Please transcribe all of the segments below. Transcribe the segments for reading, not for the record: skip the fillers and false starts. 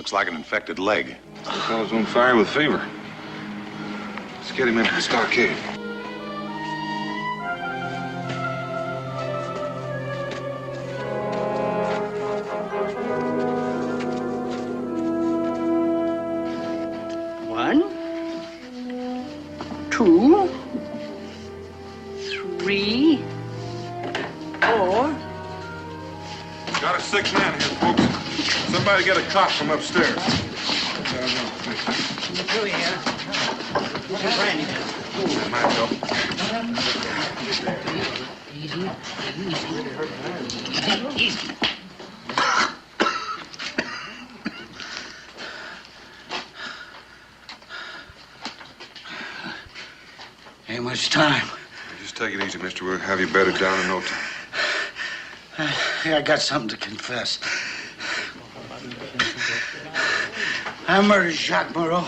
Looks like an infected leg. The fellow's on fire with fever. Let's get him into the stockade. One, two, three, four. Got a sick man here, folks. Somebody get a cop from upstairs. Through here. Brandy. That might help. Easy. Ain't much time. Just take it easy, mister. We'll have you bedded down in no time. I got something to confess. I murdered Jacques Moreau.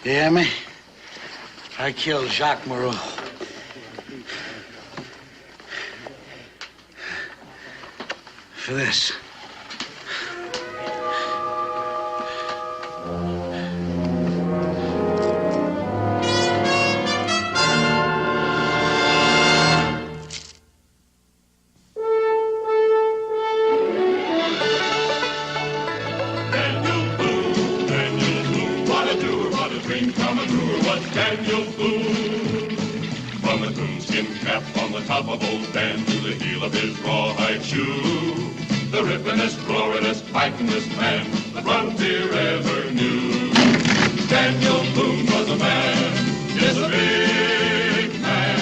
You hear me? I killed Jacques Moreau. For this. Top of old Dan to the heel of his rawhide shoe. The rippin'est, roarin'est, fightin'est man the frontier ever knew. Daniel Boone was a man, yes, a big man,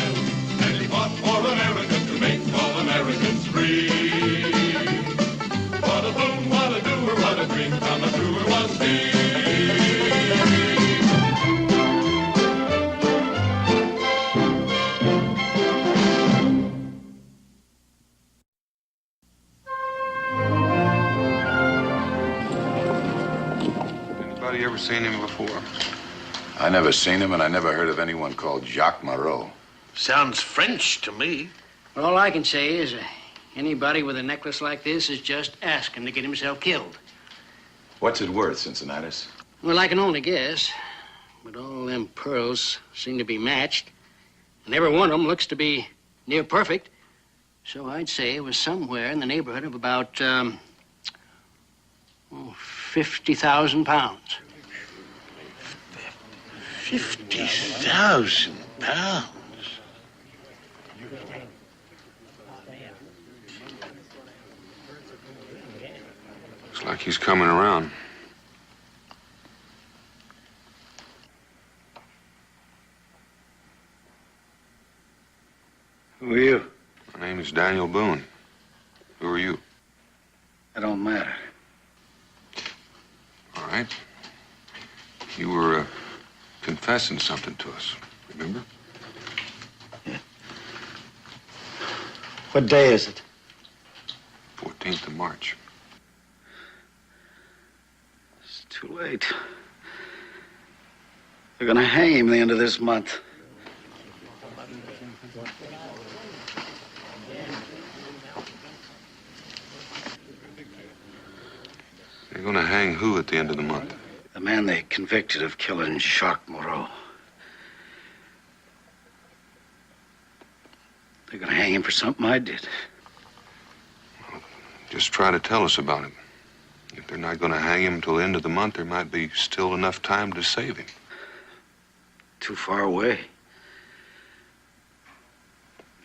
and he fought for America to make all Americans free. What a Boone, what a doer, what a dream come truer was he. Ever seen him before? I never seen him, and I never heard of anyone called Jacques Moreau. Sounds French to me. Well, all I can say is anybody with a necklace like this is just asking to get himself killed. What's it worth, Cincinnatus? Well, I can only guess. But all them pearls seem to be matched. And every one of them looks to be near perfect. So I'd say it was somewhere in the neighborhood of about 50,000 pounds. 50,000 pounds. Looks like he's coming around. Who are you? My name is Daniel Boone. Who are you? It don't matter. All right. You were confessing something to us, remember? Yeah. What day is it? 14th of March. It's too late. They're gonna hang him the end of this month. They're gonna hang who at the end of the month? The man they convicted of killing Jacques Moreau. They're gonna hang him for something I did. Well, just try to tell us about it. If they're not gonna hang him until the end of the month, there might be still enough time to save him. Too far away.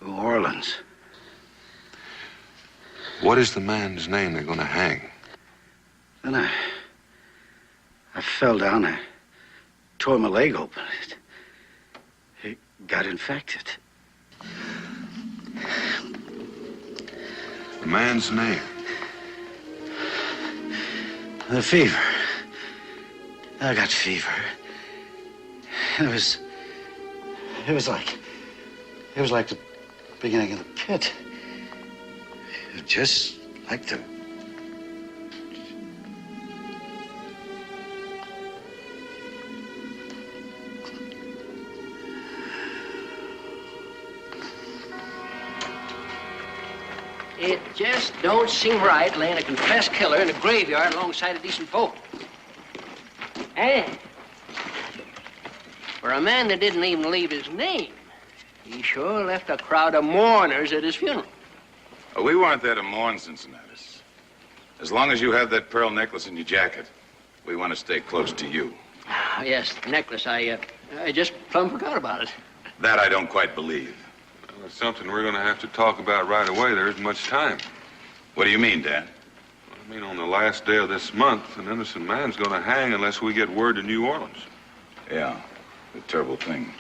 New Orleans. What is the man's name they're gonna hang? Then I fell down. I tore my leg open. It got infected. The man's name? The fever. I got fever. And it was like the beginning of the pit. It was just like the... It just don't seem right laying a confessed killer in a graveyard alongside a decent folk. And for a man that didn't even leave his name, he sure left a crowd of mourners at his funeral. Oh, we weren't there to mourn, Cincinnati. As long as you have that pearl necklace in your jacket, we want to stay close to you. Yes, the necklace. I just plumb forgot about it. That I don't quite believe. Well, it's something we're going to have to talk about right away. There isn't much time. What do you mean, Dan? I mean, on the last day of this month, an innocent man's going to hang unless we get word to New Orleans. Yeah, a terrible thing.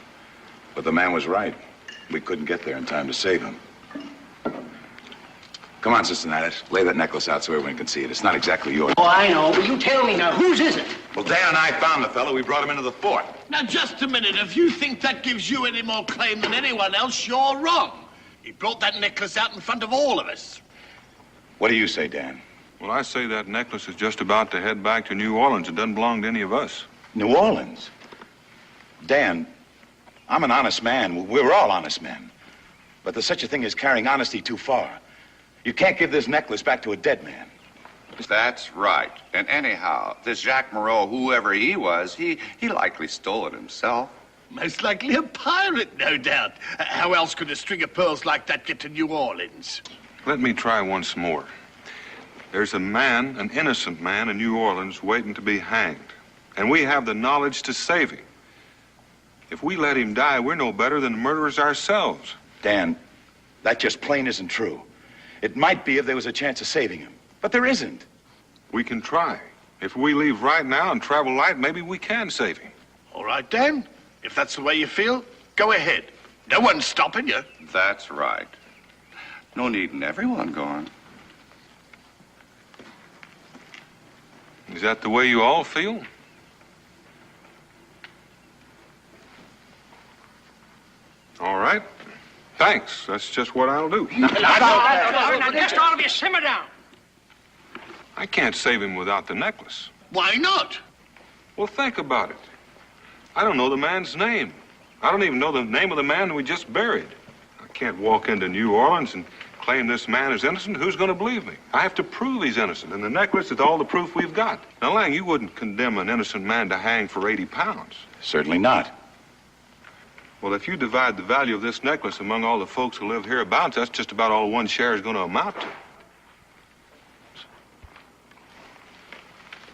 But the man was right. We couldn't get there in time to save him. Come on, Cincinnati. Lay that necklace out so everyone can see it. It's not exactly yours. Oh, I know, but you tell me now, whose is it? Well, Dan and I found the fellow. We brought him into the fort. Now, just a minute. If you think that gives you any more claim than anyone else, you're wrong. He brought that necklace out in front of all of us. What do you say, Dan? Well, I say that necklace is just about to head back to New Orleans. It doesn't belong to any of us. New Orleans? Dan, I'm an honest man. We're all honest men. But there's such a thing as carrying honesty too far. You can't give this necklace back to a dead man. That's right. And anyhow, this Jacques Moreau, whoever he was, he likely stole it himself. Most likely a pirate, no doubt. How else could a string of pearls like that get to New Orleans? Let me try once more. There's a man, an innocent man in New Orleans waiting to be hanged. And we have the knowledge to save him. If we let him die, we're no better than murderers ourselves. Dan, that just plain isn't true. It might be if there was a chance of saving him, but there isn't. We can try. If we leave right now and travel light, maybe we can save him. All right, Dan. If that's the way you feel, go ahead. No one's stopping you. That's right. No needing everyone going. Is that the way you all feel? All right. Thanks. That's just what I'll do. Now, just all of you simmer down. I can't save him without the necklace. Why not? Well, think about it. I don't know the man's name. I don't even know the name of the man we just buried. I can't walk into New Orleans and claim this man is innocent. Who's going to believe me? I have to prove he's innocent, and the necklace is all the proof we've got. Now, Lang, you wouldn't condemn an innocent man to hang for 80 pounds. Certainly not. Well, if you divide the value of this necklace among all the folks who live hereabouts, that's just about all one share is going to amount to.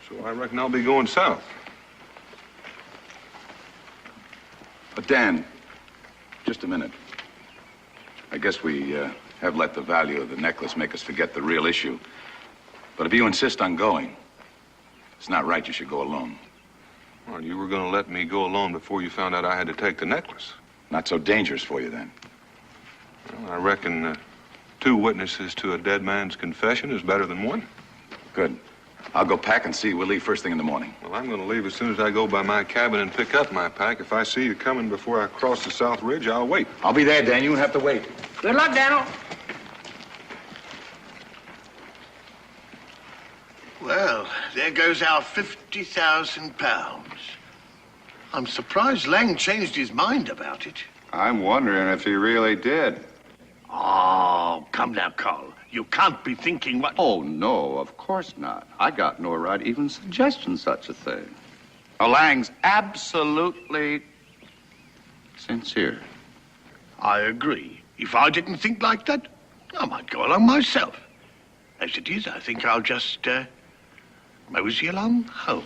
So I reckon I'll be going south. But Dan, just a minute. I guess we have let the value of the necklace make us forget the real issue. But if you insist on going, it's not right you should go alone. Well, you were going to let me go alone before you found out I had to take the necklace. Not so dangerous for you then. Well, I reckon 2 witnesses to a dead man's confession is better than 1. Good. I'll go pack and see you. We'll leave first thing in the morning. Well, I'm going to leave as soon as I go by my cabin and pick up my pack. If I see you coming before I cross the South Ridge, I'll wait. I'll be there, Dan. You won't have to wait. Good luck, Daniel. Well, there goes our 50,000 pounds. I'm surprised Lang changed his mind about it. I'm wondering if he really did. Oh, come now, Carl. You can't be thinking what... Oh, no, of course not. I got no right even suggesting such a thing. Lang's absolutely sincere. I agree. If I didn't think like that, I might go along myself. As it is, I think I'll just, mosey along home.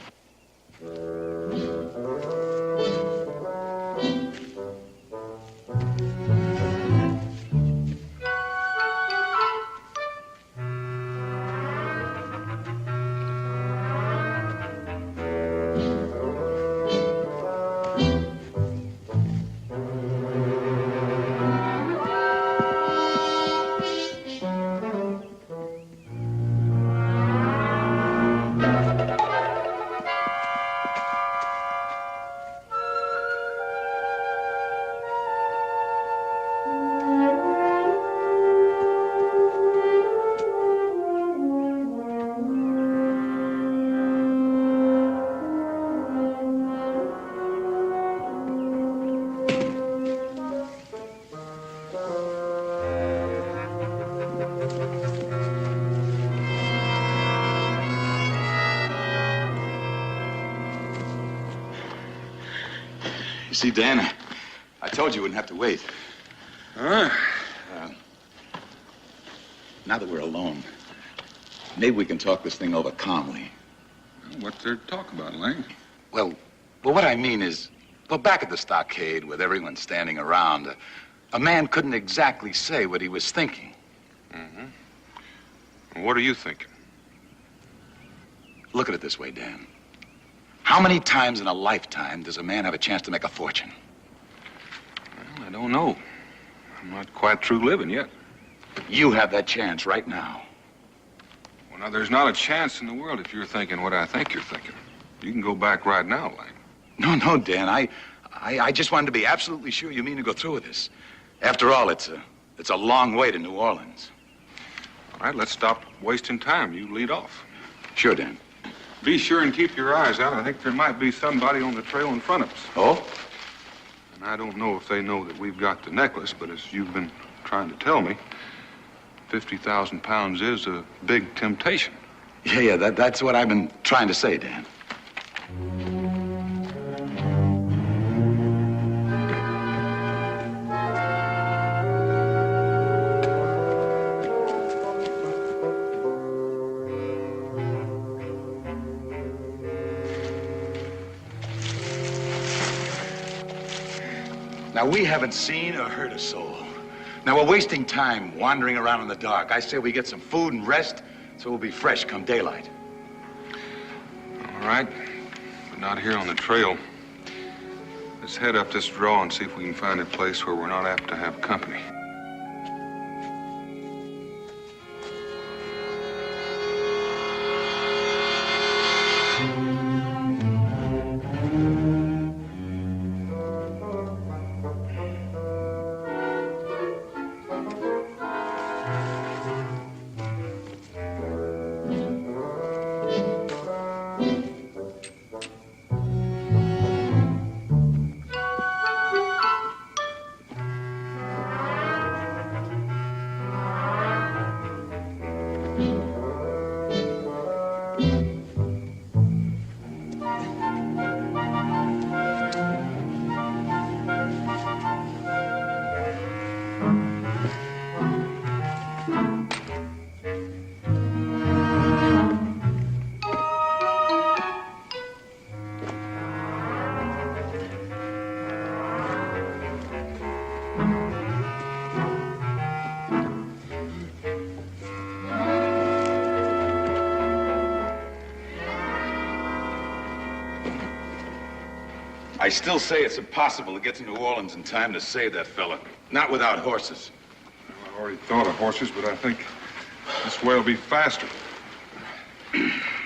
See, Dan, I told you wouldn't have to wait. Huh? Now that we're alone, maybe we can talk this thing over calmly. What's there to talk about, Lang? Well, what I mean is, well, back at the stockade with everyone standing around, a man couldn't exactly say what he was thinking. Mm-hmm. What are you thinking? Look at it this way, Dan. How many times in a lifetime does a man have a chance to make a fortune? Well, I don't know. I'm not quite through living yet. You have that chance right now. Well, now, there's not a chance in the world if you're thinking what I think you're thinking. You can go back right now, Lang. No, Dan. I just wanted to be absolutely sure you mean to go through with this. After all, it's a long way to New Orleans. All right, let's stop wasting time. You lead off. Sure, Dan. Be sure and keep your eyes out. I think there might be somebody on the trail in front of us. Oh? And I don't know if they know that we've got the necklace, but as you've been trying to tell me, 50,000 pounds is a big temptation. Yeah, that's what I've been trying to say, Dan. Now, we haven't seen or heard a soul. Now, we're wasting time wandering around in the dark. I say we get some food and rest, so we'll be fresh come daylight. All right, but not here on the trail. Let's head up this draw and see if we can find a place where we're not apt to have company. I still say it's impossible to get to New Orleans in time to save that fella. Not without horses. Well, I already thought of horses, but I think this way will be faster.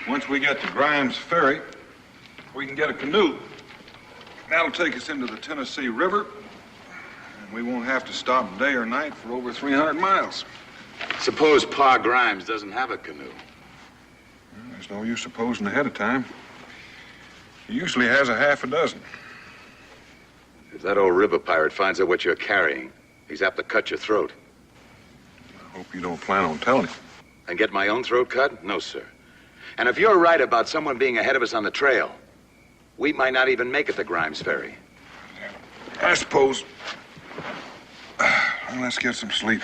Once we get to Grimes Ferry, we can get a canoe. That'll take us into the Tennessee River, and we won't have to stop day or night for over 300 miles. Suppose Pa Grimes doesn't have a canoe. Well, there's no use supposing ahead of time. He usually has a half a dozen. If that old river pirate finds out what you're carrying, he's apt to cut your throat. I hope you don't plan on telling him. And get my own throat cut? No, sir. And if you're right about someone being ahead of us on the trail, we might not even make it to Grimes Ferry. I suppose. Well, let's get some sleep.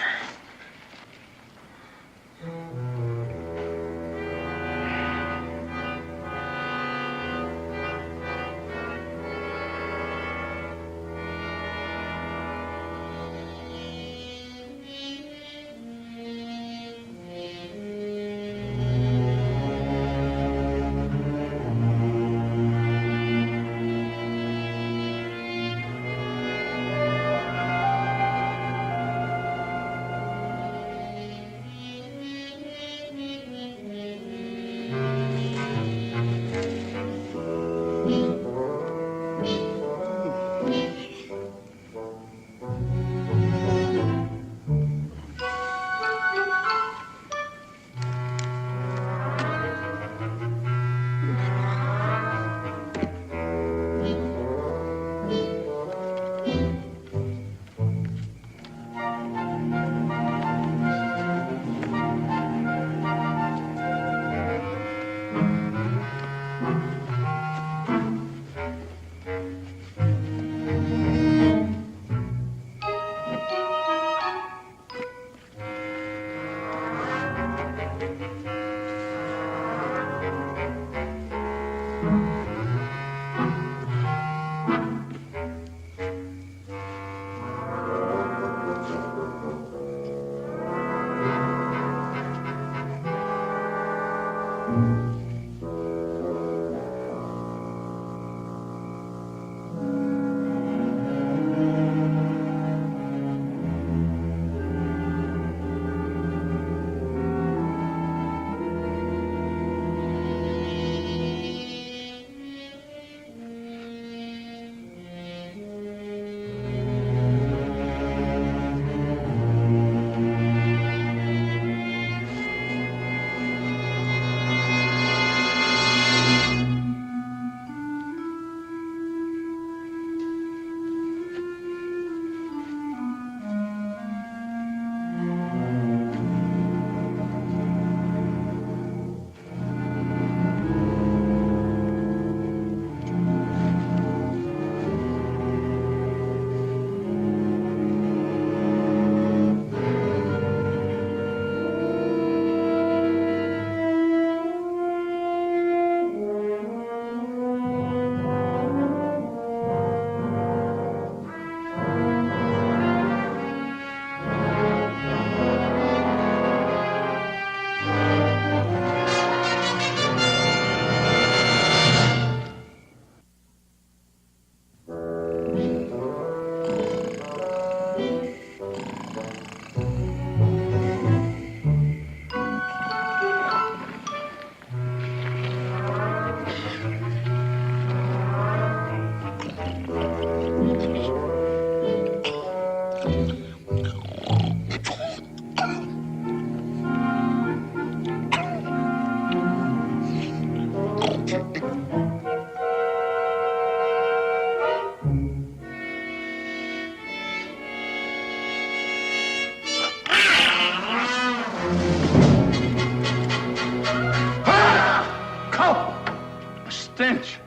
Stench.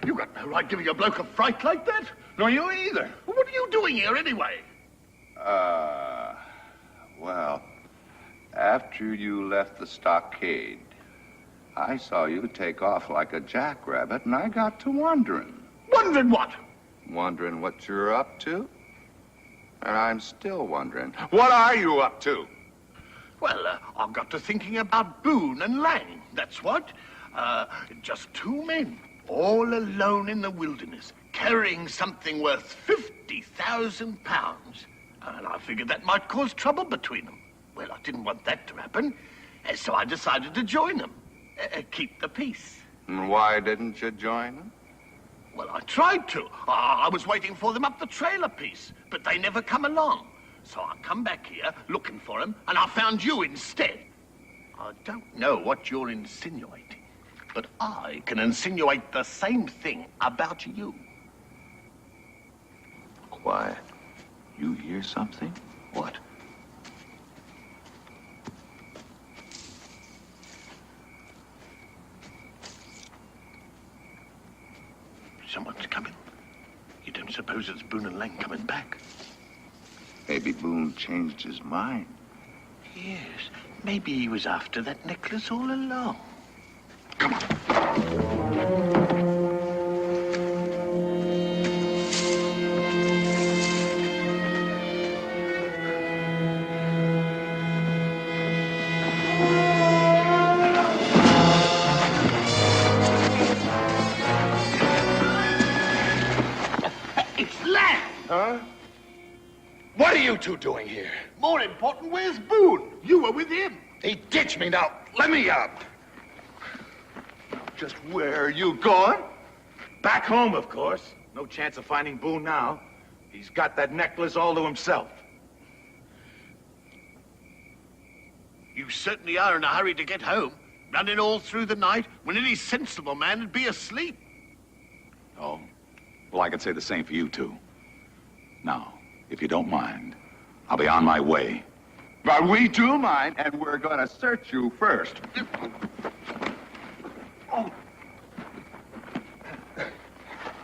You got no right giving a bloke a fright like that. No, you either. Well, what are you doing here anyway? Well, after you left the stockade, I saw you take off like a jackrabbit, and I got to wondering. Wondering what? Wondering what you're up to? And I'm still wondering, what are you up to? Well, I got to thinking about Boone and Lang, that's what. Just two men, all alone in the wilderness, carrying something worth 50,000 pounds. And I figured that might cause trouble between them. Well, I didn't want that to happen, so I decided to join them. Keep the peace. And why didn't you join them? Well, I tried to. I was waiting for them up the trail a piece, but they never come along. So I come back here looking for them, and I found you instead. I don't know what you're insinuating, but I can insinuate the same thing about you. Quiet. You hear something? What? Someone's coming. You don't suppose it's Boone and Lang coming back? Maybe Boone changed his mind. Yes, maybe he was after that necklace all along. Come on. It's Lang! Huh? What are you two doing here? More important, where's Boone? You were with him. He ditched me. Now, let me up. Just where are you going? Back home, of course. No chance of finding Boone now. He's got that necklace all to himself. You certainly are in a hurry to get home. Running all through the night when any sensible man would be asleep. Oh, well, I could say the same for you two. Now, if you don't mind, I'll be on my way. But we do mind, and we're going to search you first. Oh.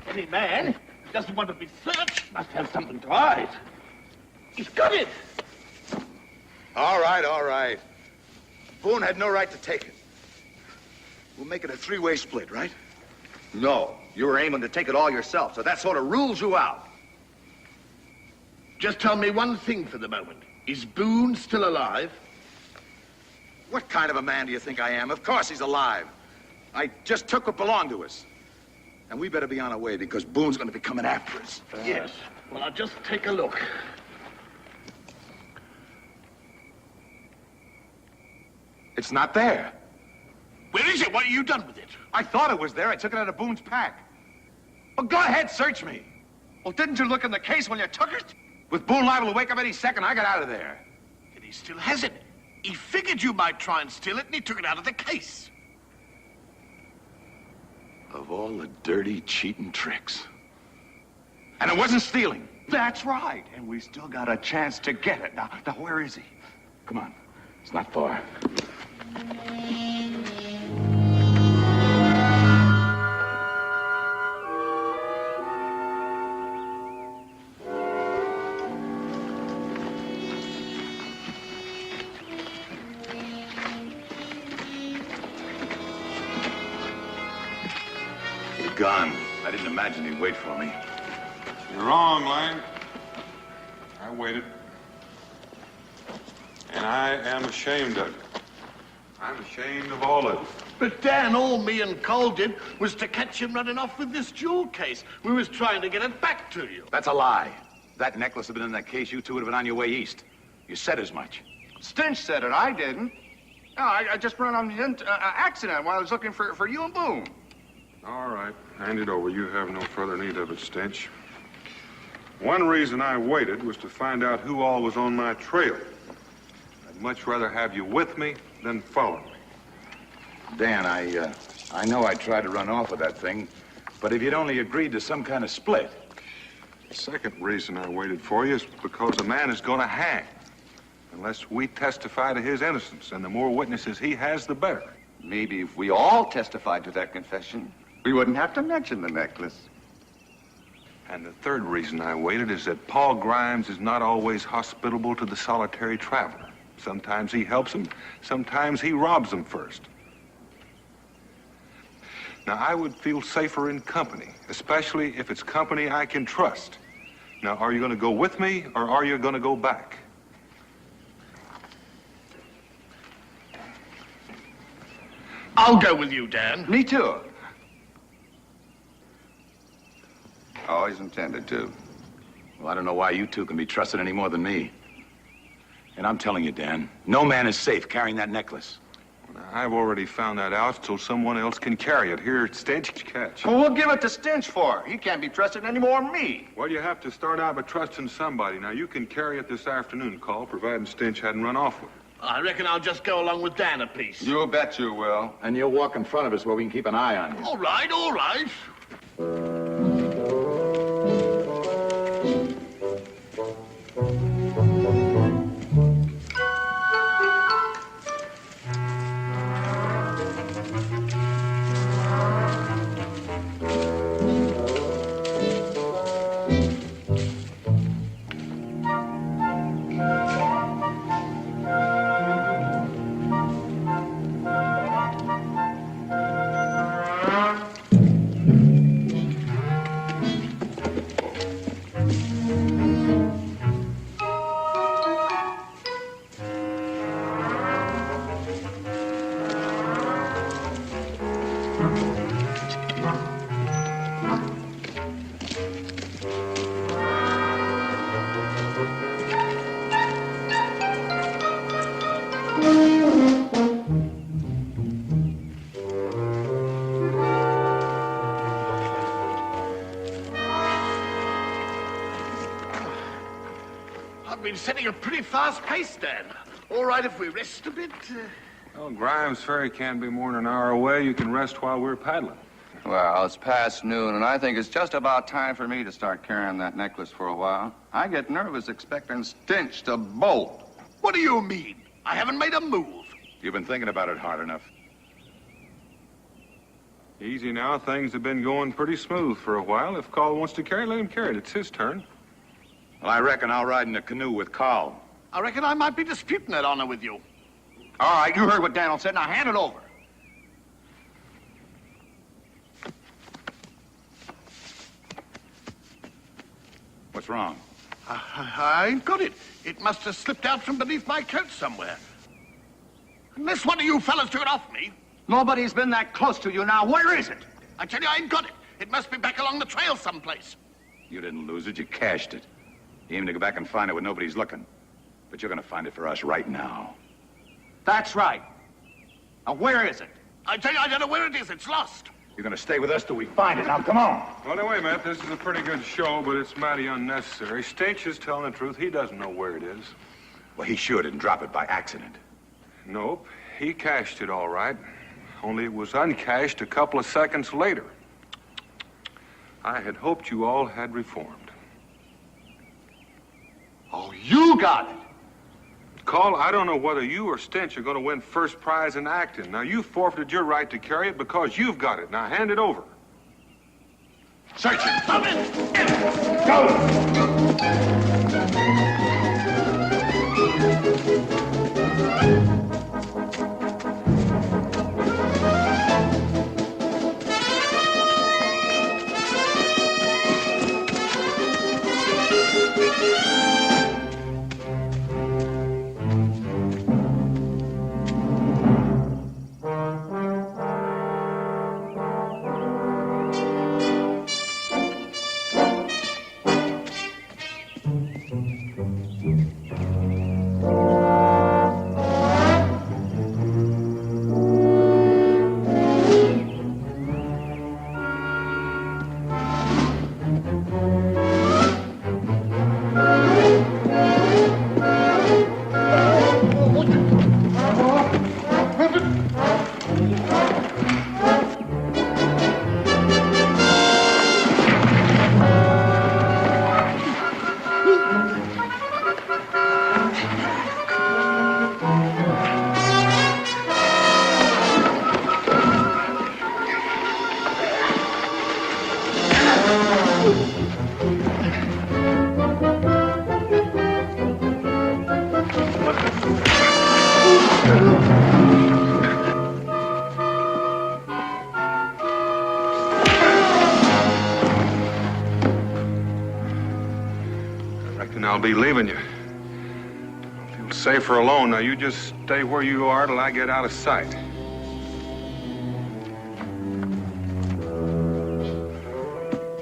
Any man who doesn't want to be searched must have something to hide. He's got it. All right. Boone had no right to take it. We'll make it a three-way split, right? No, you were aiming to take it all yourself, so that sort of rules you out. Just tell me one thing for the moment. Is Boone still alive? What kind of a man do you think I am? Of course he's alive. I just took what belonged to us. And we better be on our way because Boone's going to be coming after us. Yes. Well, I'll just take a look. It's not there. Where is it? What have you done with it? I thought it was there. I took it out of Boone's pack. Well, go ahead, search me. Well, didn't you look in the case when you took it? With Boone liable to wake up any second, I got out of there. And he still has it. He figured you might try and steal it, and he took it out of the case. Of all the dirty, cheating tricks. And it wasn't stealing. That's right. And we still got a chance to get it. Now, where is he? Come on. It's not far. He's gone. I didn't imagine he'd wait for me. You're wrong, Lang. I waited. And I am ashamed of it. I'm ashamed of all of it. But Dan, all me and Cole did was to catch him running off with this jewel case. We was trying to get it back to you. That's a lie. If that necklace had been in that case, you two would have been on your way east. You said as much. Stinch said it. I didn't. No, I just ran on the accident while I was looking for you and Boone. All right, hand it over. You have no further need of it, Stench. One reason I waited was to find out who all was on my trail. I'd much rather have you with me than follow me. Dan, I know I tried to run off with that thing, but if you'd only agreed to some kind of split. The second reason I waited for you is because the man is going to hang. Unless we testify to his innocence, and the more witnesses he has, the better. Maybe if we all testified to that confession, we wouldn't have to mention the necklace. And the third reason I waited is that Paul Grimes is not always hospitable to the solitary traveler. Sometimes he helps him, sometimes he robs him first. Now, I would feel safer in company, especially if it's company I can trust. Now, are you going to go with me, or are you going to go back? I'll go with you, Dan. Me too. Always intended to. Well, I don't know why you two can be trusted any more than me. And I'm telling you, Dan, no man is safe carrying that necklace. Now, I've already found that out, so someone else can carry it. Here, Stench, catch. Well, we'll give it to Stinch for. He can't be trusted any more than me. Well, you have to start out by trusting somebody. Now, you can carry it this afternoon, Call, providing Stench hadn't run off with it. I reckon I'll just go along with Dan a piece. You bet you will. And you'll walk in front of us where we can keep an eye on you. All right, all right. I've been setting a pretty fast pace, Dan. All right if we rest a bit. Well, Grimes Ferry can't be more than an hour away. You can rest while we're paddling. Well, it's past noon, and I think it's just about time for me to start carrying that necklace for a while. I get nervous expecting Stinch to bolt. What do you mean? I haven't made a move. You've been thinking about it hard enough. Easy now. Things have been going pretty smooth for a while. If Call wants to carry it, let him carry it. It's his turn. Well, I reckon I'll ride in a canoe with Carl. I reckon I might be disputing that honor with you. All right, you heard what Daniel said. Now hand it over. What's wrong? I ain't got it. It must have slipped out from beneath my coat somewhere. Unless one of you fellas took it off me. Nobody's been that close to you now. Where is it? I tell you, I ain't got it. It must be back along the trail someplace. You didn't lose it, you cashed it. You aim to go back and find it when nobody's looking. But you're gonna find it for us right now. That's right. Now, where is it? I tell you, I don't know where it is. It's lost. You're gonna stay with us till we find it. Now, come on. Well, now, wait a minute. This is a pretty good show, but it's mighty unnecessary. Stench is telling the truth. He doesn't know where it is. Well, he sure didn't drop it by accident. Nope. He cashed it all right. Only it was uncashed a couple of seconds later. I had hoped you all had reformed. Oh, you got it. Call, I don't know whether you or Stench are going to win first prize in acting. Now, you forfeited your right to carry it because you've got it. Now, hand it over. Search it. Stop it! be leaving you. I feel safer alone. Now, you just stay where you are till I get out of sight.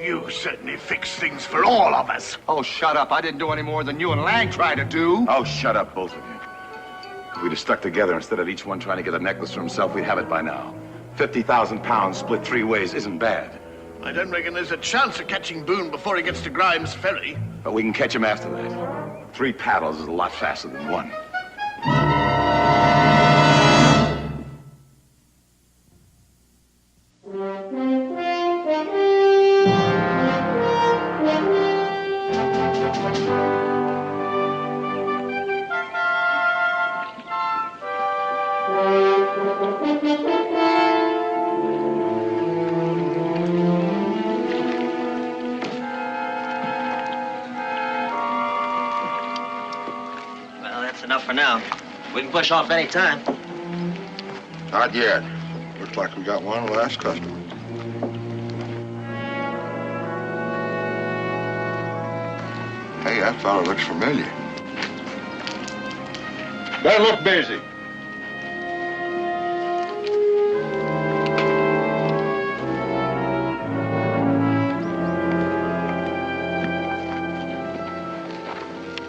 You certainly fixed things for all of us. Oh, shut up. I didn't do any more than you and Lang tried to do. Oh, shut up, both of you. If we'd have stuck together instead of each one trying to get a necklace for himself, we'd have it by now. 50,000 pounds split 3 ways isn't bad. I don't reckon there's a chance of catching Boone before he gets to Grimes Ferry. But we can catch him after that. 3 paddles is a lot faster than 1. Well, that's enough for now. We can push off any time. Not yet. Looks like we got one last customer. Hey, that fellow looks familiar. Better look busy.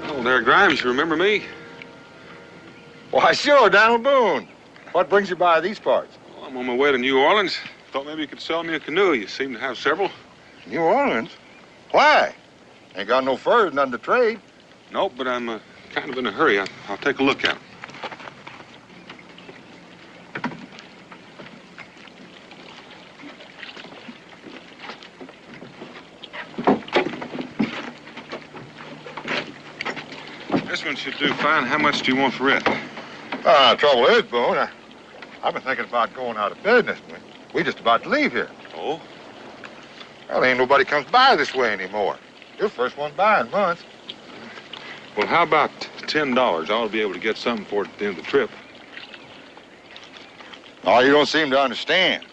Oh, there, Grimes, you remember me? Why, sure, down with Boone. What brings you by these parts? Well, I'm on my way to New Orleans. Thought maybe you could sell me a canoe. You seem to have several. New Orleans? Why? Ain't got no furs, none to trade. Nope, but I'm kind of in a hurry. I'll take a look at them. This one should do fine. How much do you want for it? Trouble is, Boone, I've been thinking about going out of business. We just about to leave here. Oh? Well, ain't nobody comes by this way anymore. You're the first one by in months. Well, how about $10? I ought to be able to get something for it at the end of the trip. Oh, you don't seem to understand.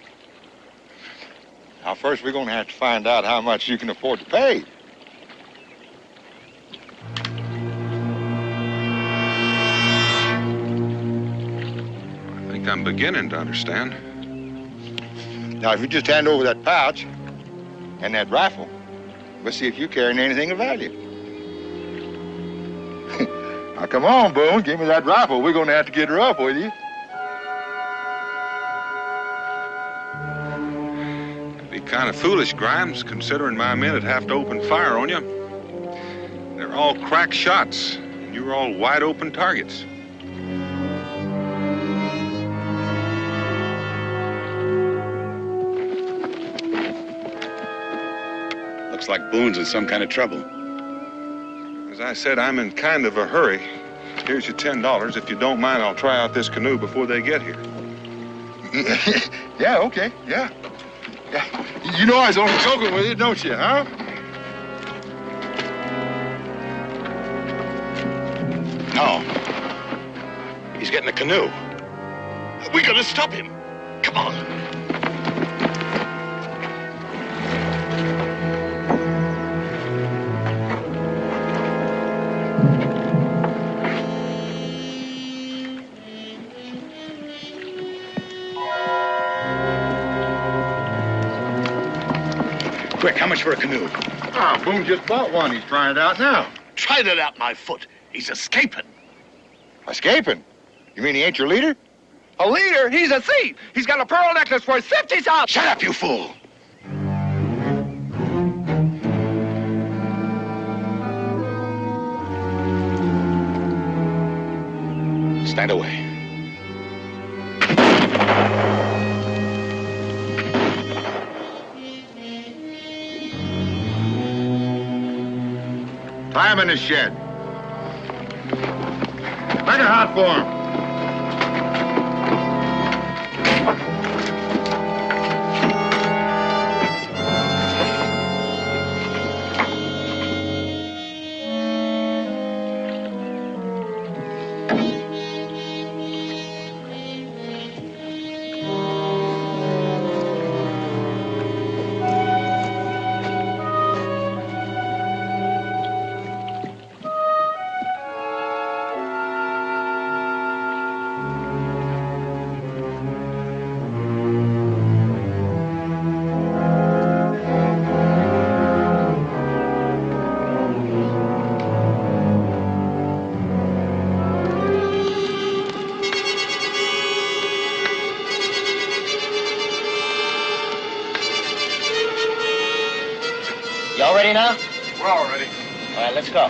Now, first, we're going to have to find out how much you can afford to pay. I think I'm beginning to understand. Now, if you just hand over that pouch and that rifle, we'll see if you're carrying anything of value. Now, come on, Boone, give me that rifle. We're going to have to get her up with you. It'd be kind of foolish, Grimes, considering my men would have to open fire on you. They're all crack shots, and you're all wide open targets. Looks like Boone's in some kind of trouble. As I said, I'm in kind of a hurry. Here's your $10. If you don't mind, I'll try out this canoe before they get here. Yeah, okay, yeah. You know I was only joking with you, don't you, huh? No. He's getting a canoe. We gotta stop him. Come on. Quick, how much for a canoe? Boone just bought one. He's trying it out now. Tried it out my foot. He's escaping. Escaping? You mean he ain't your leader? A leader? He's a thief. He's got a pearl necklace worth 50,000. Shut up, you fool! Stand away. Tie him in the shed. Make it hot for him. ready now? We're all ready. All right, let's go.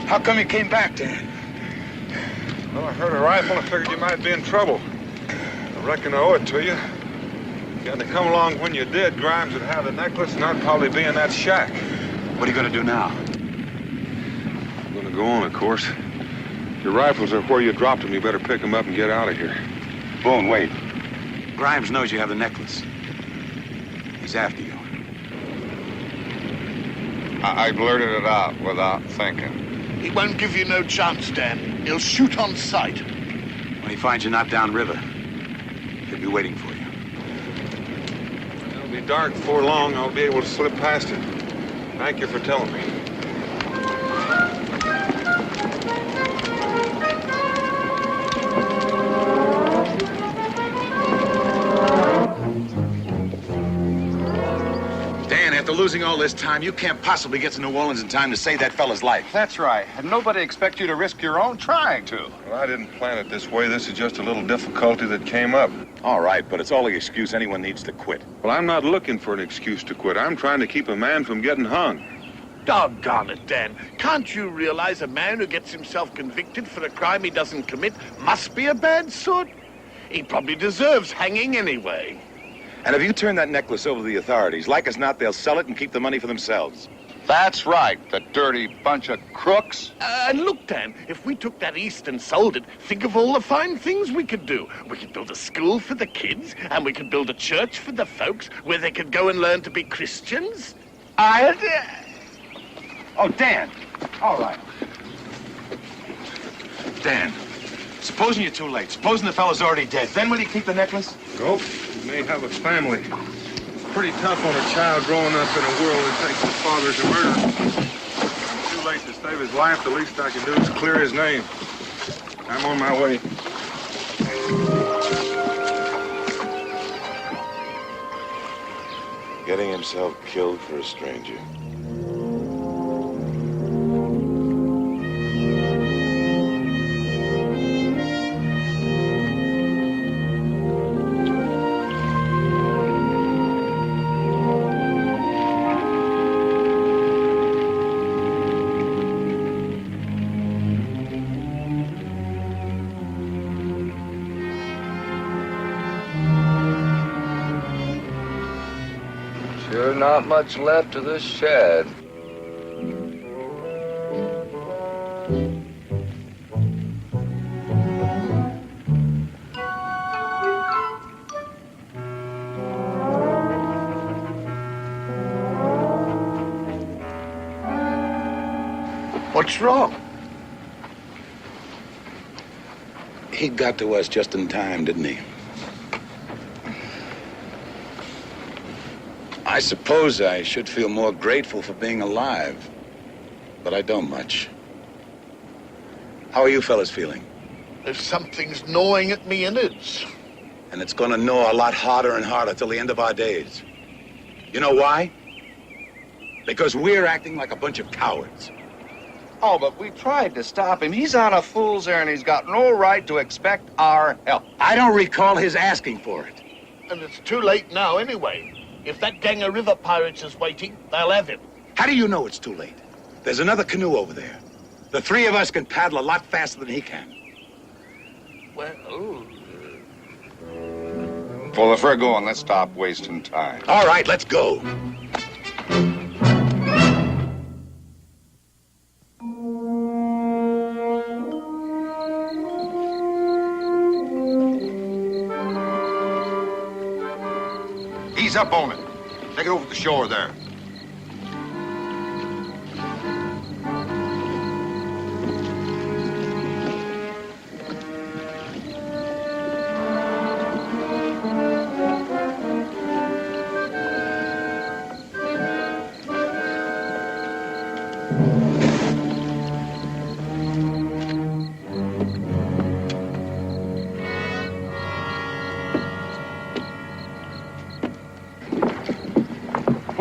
How come you came back, Dan? Well, I heard a rifle. I figured you might be in trouble. I reckon I owe it to you. If you had to come along when you did, Grimes would have the necklace, and I'd probably be in that shack. What are you going to do now? I'm going to go on, of course. Your rifles are where you dropped them. You better pick them up and get out of here. Boone, wait. Grimes knows you have the necklace. He's after you. I blurted it out without thinking. He won't give you no chance, Dan. He'll shoot on sight. When he finds you not downriver, he'll be waiting for you. It'll be dark before long. I'll be able to slip past it. Thank you for telling me. Dan, after losing all this time, you can't possibly get to New Orleans in time to save that fella's life. That's right. And nobody expects you to risk your own trying to. Well, I didn't plan it this way. This is just a little difficulty that came up. All right, but it's all the excuse anyone needs to quit. Well, I'm not looking for an excuse to quit. I'm trying to keep a man from getting hung. Doggone it, Dan. Can't you realize a man who gets himself convicted for a crime he doesn't commit must be a bad sort? He probably deserves hanging anyway. And if you turn that necklace over to the authorities, like as not, they'll sell it and keep the money for themselves. That's right, the dirty bunch of crooks. And look, Dan, if we took that east and sold it, think of all the fine things we could do. We could build a school for the kids, and we could build a church for the folks where they could go and learn to be Christians. Oh, Dan. All right. Dan, supposing you're too late. Supposing the fellow's already dead. Then will you keep the necklace? Nope. You may have a family. It's pretty tough on a child growing up in a world that thinks his father's a murderer. It's too late to save his life. The least I can do is clear his name. I'm on my way. Getting himself killed for a stranger. Sure not much left of this shed. What's wrong? He got to us just in time, didn't he? I suppose I should feel more grateful for being alive, but I don't much. How are you fellas feeling? If something's gnawing at me innards. And it's gonna gnaw a lot harder and harder till the end of our days. You know why? Because we're acting like a bunch of cowards. Oh, but we tried to stop him. He's on a fool's errand. He's got no right to expect our help. I don't recall his asking for it. And it's too late now anyway. If that gang of river pirates is waiting, they'll have him. How do you know it's too late? There's another canoe over there. The three of us can paddle a lot faster than he can. Well, Well, if we're going, let's stop wasting time. All right, let's go. Ease up on it. Take it over to the shore there.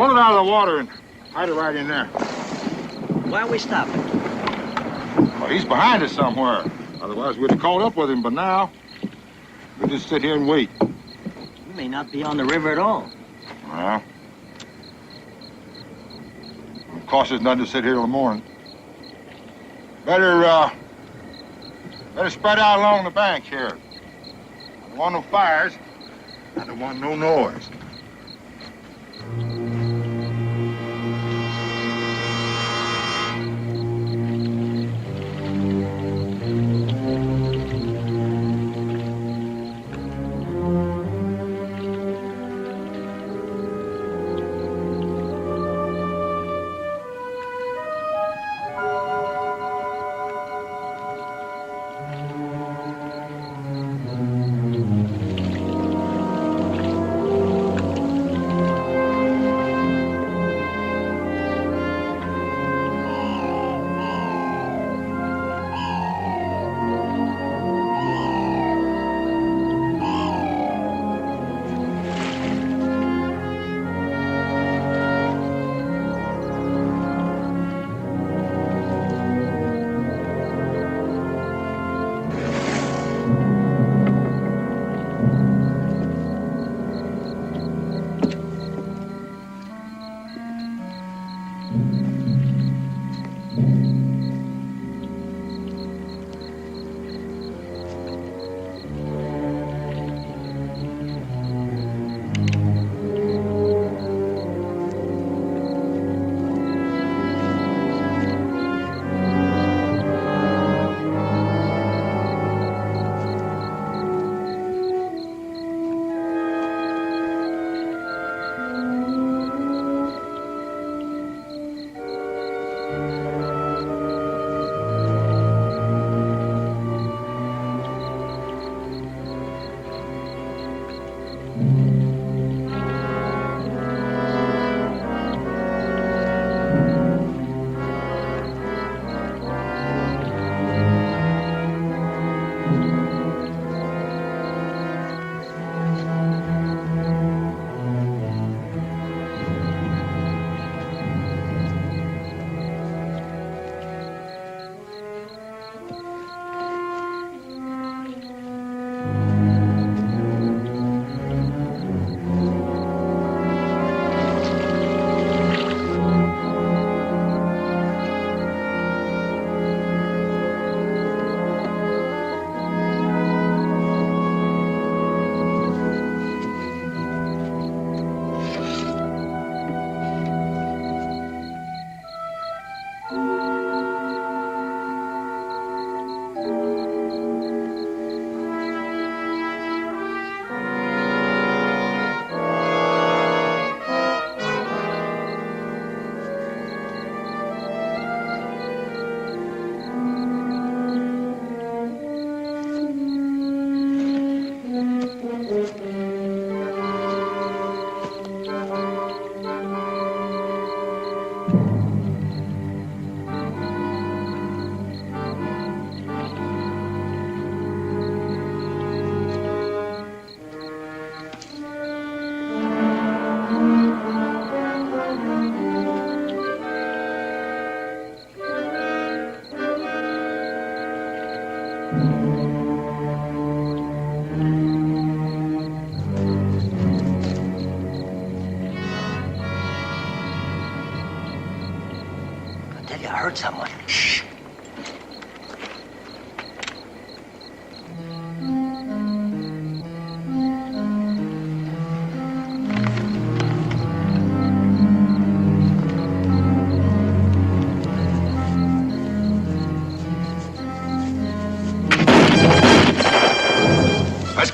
Pull it out of the water and hide it right in there. Why are we stopping? Well, he's behind us somewhere. Otherwise, we'd have caught up with him, but now we'll just sit here and wait. We may not be on the river at all. Well, it costs us nothing to sit here till the morning. Better spread out along the bank here. I don't want no fires. I don't want no noise.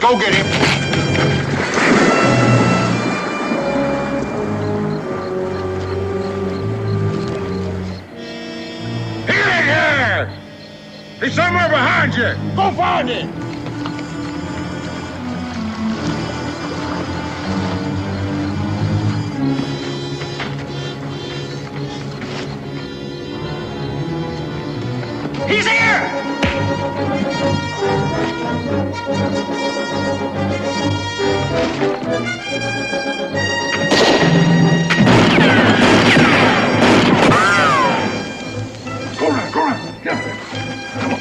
go get him. Here! He's somewhere behind you. Go find him. He's here! Go around. Get up there. Come on.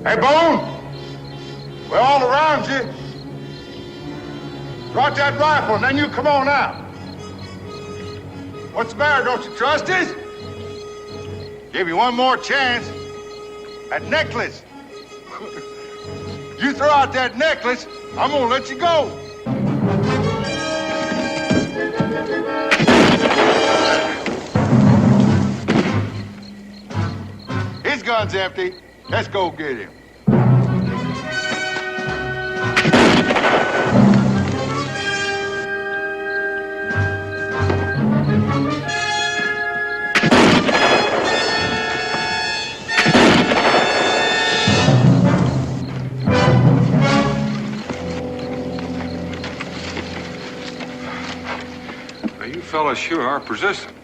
Hey, Boone! We're all around you. Drop that rifle, and then you come on out. What's the matter? Don't you trust us? Give you one more chance. That necklace. You throw out that necklace, I'm gonna let you go. His gun's empty. Let's go get him. Now, you fellas sure are persistent.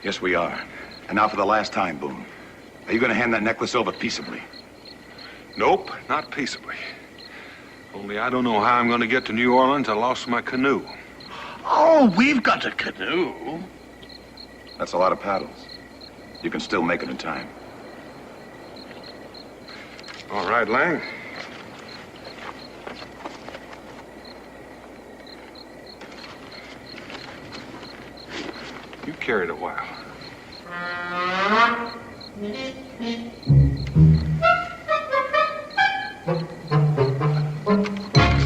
Yes, we are. And now for the last time, Boone. Are you going to hand that necklace over peaceably? Nope, not peaceably. Only I don't know how I'm going to get to New Orleans. I lost my canoe. Oh, we've got a canoe. That's a lot of paddles. You can still make it in time. All right, Lang. You carry it a while.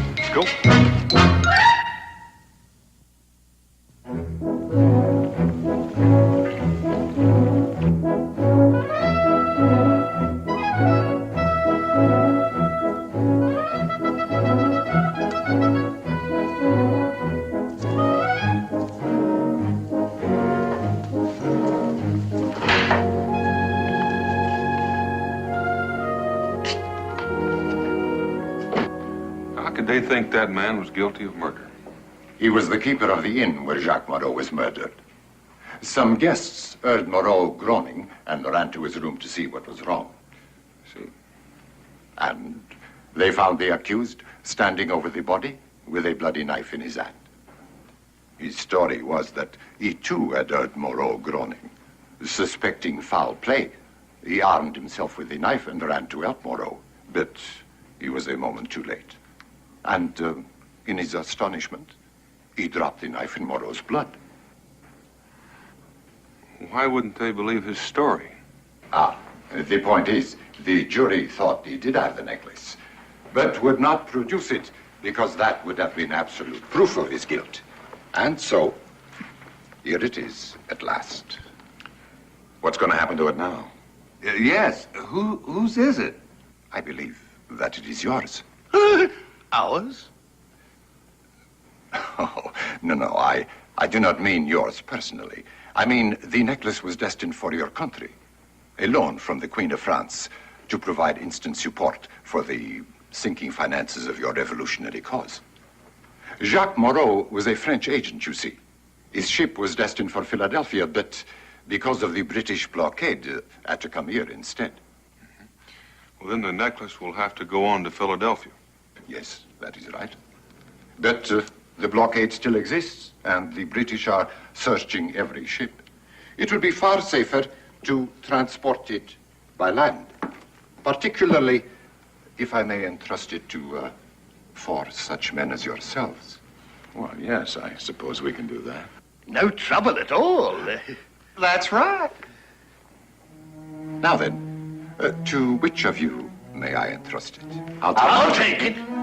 Let's go. How could they think that man was guilty of murder? He was the keeper of the inn where Jacques Moreau was murdered. Some guests heard Moreau groaning and ran to his room to see what was wrong. See? And they found the accused standing over the body with a bloody knife in his hand. His story was that he too had heard Moreau groaning. Suspecting foul play, he armed himself with the knife and ran to help Moreau. But he was a moment too late. And in his astonishment, he dropped the knife in Moreau's blood. Why wouldn't they believe his story? The point is, the jury thought he did have the necklace, but would not produce it because that would have been absolute proof of his guilt. And so, here it is at last. What's going to happen to it now? Yes, whose is it? I believe that it is yours. Ours? Oh, no, I do not mean yours personally. I mean, the necklace was destined for your country. A loan from the Queen of France to provide instant support for the sinking finances of your revolutionary cause. Jacques Moreau was a French agent, you see. His ship was destined for Philadelphia, but because of the British blockade, had to come here instead. Well, then the necklace will have to go on to Philadelphia. Yes, that is right. But the blockade still exists, and the British are searching every ship. It would be far safer to transport it by land, particularly if I may entrust it to for such men as yourselves. Well, yes, I suppose we can do that. No trouble at all. That's right. Now then, to which of you may I entrust it? I'll take it.